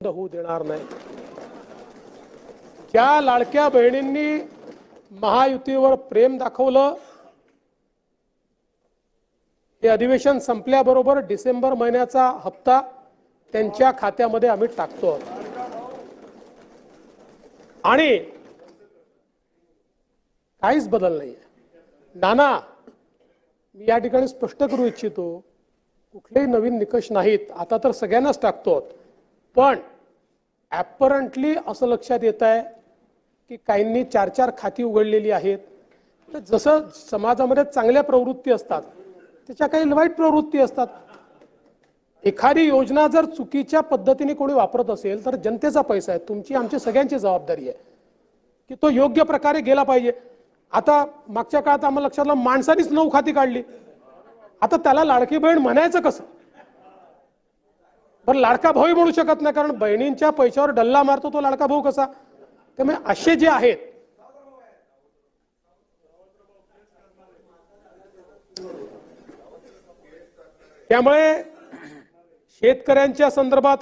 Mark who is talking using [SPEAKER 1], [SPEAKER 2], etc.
[SPEAKER 1] होऊ देणार नाही। ज्या लाडक्या बहिणींनी महायुतीवर प्रेम दाखवलं, हे अधिवेशन संपल्याबरोबर डिसेंबर महिन्याचा हप्ता त्यांच्या खात्यामध्ये आम्ही टाकतो आणि काहीच बदल नाहीये। नाना, मी या ठिकाणी स्पष्ट करू इच्छितो, कुठलेही नवीन निकष नाहीत, आता तर सगळ्यांनाच टाकतो। पण ॲपरंटली असं लक्षात येत आहे की काहींनी 4-4 खाती उघडलेली आहेत। तर जसं समाजामध्ये चांगल्या प्रवृत्ती असतात, त्याच्या काही वाईट प्रवृत्ती असतात। एखादी योजना जर चुकीच्या पद्धतीने कोणी वापरत असेल तर जनतेचा पैसा आहे, तुमची आमची सगळ्यांची जबाबदारी आहे की तो योग्य प्रकारे गेला पाहिजे। आता मागच्या काळात आम्हाला लक्षात आलं, माणसानीच 9 खाती काढली, आता त्याला लाडकी बहीण म्हणायचं कसं? पण लाडका भाऊ म्हणू शकत नाही, कारण बहिणींच्या पैशावर डल्ला मारतो तो लाडका भाऊ कसा? त्यामुळे असे जे आहेत, त्यामुळे शेतकऱ्यांच्या संदर्भात